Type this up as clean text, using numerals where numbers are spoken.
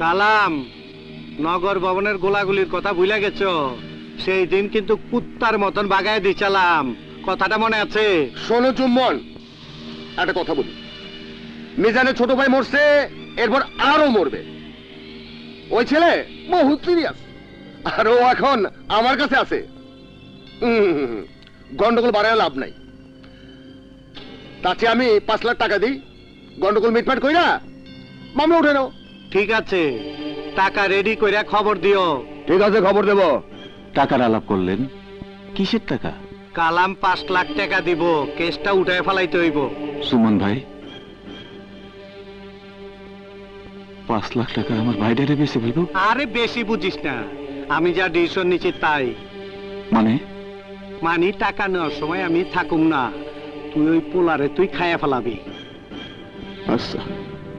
কালাম, নগর ভবনের গোলাগুলির কথা ভুলে গেছ? সেই দিন কিন্তু কুত্তার মতন বাগায় দিছিলাম, কথাটা মনে আছে? শোনো চুম্বন, একটা কথা বলি। মিজানের ছোট ভাই মরছে, এরপর আরো মরবে। ওই ছেলে বহুত সিরিয়াস, আর ও এখন আমার কাছে আছে। গন্ডগোল বাড়ায় লাভ নাই। তাতে আমি 5 লাখ টাকা দিই, গন্ডগোল মিটমাট কইরা মামলা উঠে নাও। ঠিক আছে, টাকা রেডি কইরা খবর দিও। ঠিক আছে, খবর দেব। টাকার আলাপ করলেন, কিসের টাকা? কালাম 5 লাখ টাকা দিব, কেসটা উঠায় ফেলাইতে হইব। সুমন ভাই, 5 লাখ টাকা আমার ভাইডারে বেশি বলব? আরে বেশি বুঝিস না, আমি যা ডিসিশন নিচ্ছি তাই। মানে টাকা নেওয়ার সময় আমি থাকুম না, তুই ওই পোলারে তুই খাইয়া ফেলাবি। আচ্ছা।